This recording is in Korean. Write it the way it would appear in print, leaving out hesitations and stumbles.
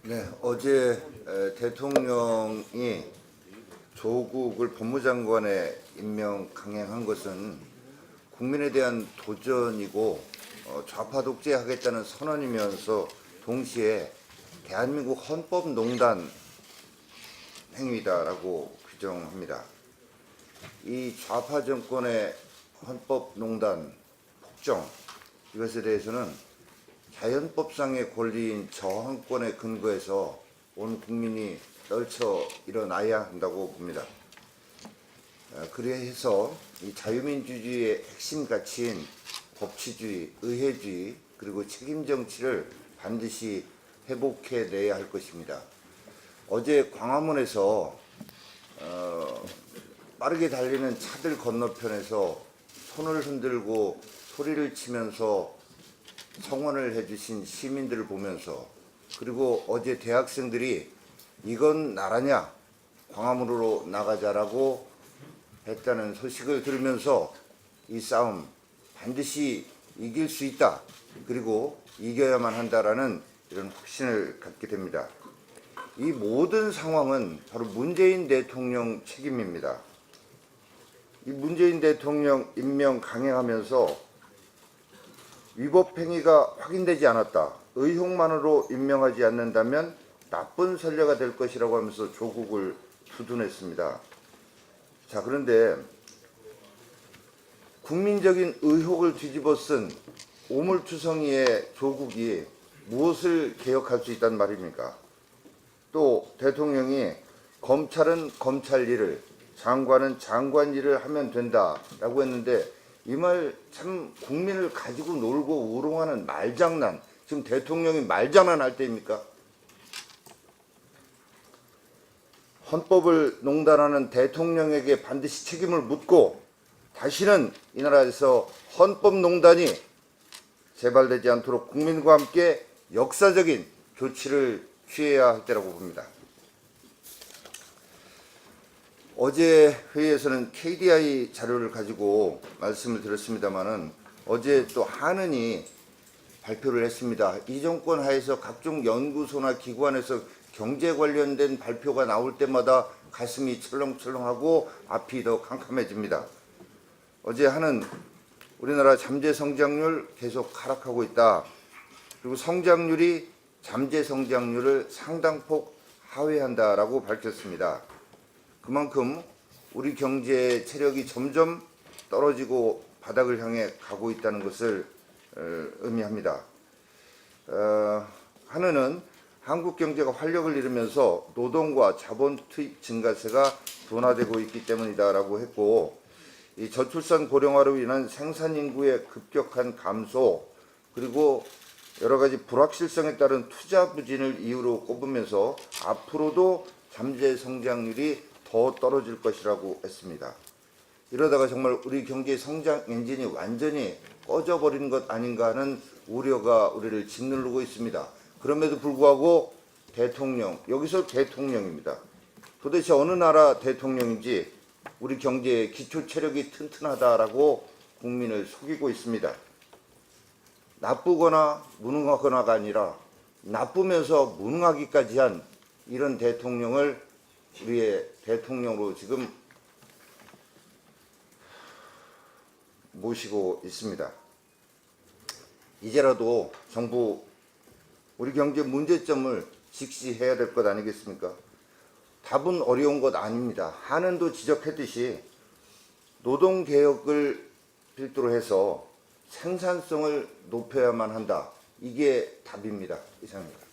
네, 어제 대통령이 조국을 법무장관에 임명 강행한 것은 국민에 대한 도전이고 좌파 독재하겠다는 선언이면서 동시에 대한민국 헌법농단 행위다라고 규정합니다. 이 좌파 정권의 헌법농단 폭정, 이것에 대해서는 자연법상의 권리인 저항권에 근거해서 온 국민이 떨쳐 일어나야 한다고 봅니다. 그래서 이 자유민주주의의 핵심 가치인 법치주의, 의회주의, 그리고 책임정치를 반드시 회복해내야 할 것입니다. 어제 광화문에서 빠르게 달리는 차들 건너편에서 손을 흔들고 소리를 치면서 성원을 해주신 시민들을 보면서, 그리고 어제 대학생들이 이건 나라냐, 광화문으로 나가자라고 했다는 소식을 들으면서 이 싸움 반드시 이길 수 있다, 그리고 이겨야만 한다라는 이런 확신을 갖게 됩니다. 이 모든 상황은 바로 문재인 대통령 책임입니다. 이 문재인 대통령 임명 강행하면서 위법 행위가 확인되지 않았다, 의혹만으로 임명하지 않는다면 나쁜 선례가 될 것이라고 하면서 조국을 두둔했습니다. 자, 그런데 국민적인 의혹을 뒤집어 쓴 오물투성이의 조국이 무엇을 개혁할 수 있단 말입니까? 또 대통령이 검찰은 검찰 일을, 장관은 장관 일을 하면 된다라고 했는데, 이 말 참 국민을 가지고 놀고 우롱하는 말장난, 지금 대통령이 말장난 할 때입니까? 헌법을 농단하는 대통령에게 반드시 책임을 묻고 다시는 이 나라에서 헌법농단이 재발되지 않도록 국민과 함께 역사적인 조치를 취해야 할 때라고 봅니다. 어제 회의에서는 KDI 자료를 가지고 말씀을 드렸습니다마는 어제 또 한은이 발표를 했습니다. 이 정권 하에서 각종 연구소나 기관에서 경제 관련된 발표가 나올 때마다 가슴이 철렁철렁하고 앞이 더 캄캄해집니다. 어제 한은 우리나라 잠재 성장률 계속 하락하고 있다, 그리고 성장률이 잠재 성장률을 상당폭 하회한다라고 밝혔습니다. 그만큼 우리 경제 체력이 점점 떨어지고 바닥을 향해 가고 있다는 것을 의미합니다. 한은은 한국 경제가 활력을 잃으면서 노동과 자본 투입 증가세가 둔화되고 있기 때문이다라고 했고, 이 저출산 고령화로 인한 생산 인구의 급격한 감소, 그리고 여러 가지 불확실성에 따른 투자 부진을 이유로 꼽으면서 앞으로도 잠재 성장률이 더 떨어질 것이라고 했습니다. 이러다가 정말 우리 경제 성장 엔진이 완전히 꺼져버리는 것 아닌가 하는 우려가 우리를 짓누르고 있습니다. 그럼에도 불구하고 대통령, 여기서 대통령입니다. 도대체 어느 나라 대통령인지 우리 경제의 기초 체력이 튼튼하다라고 국민을 속이고 있습니다. 나쁘거나 무능하거나가 아니라 나쁘면서 무능하기까지 한 이런 대통령을 우리의 대통령으로 지금 모시고 있습니다. 이제라도 정부 우리 경제 문제점을 직시해야 될 것 아니겠습니까? 답은 어려운 것 아닙니다. 한은도 지적했듯이 노동개혁을 필두로 해서 생산성을 높여야만 한다, 이게 답입니다. 이상입니다.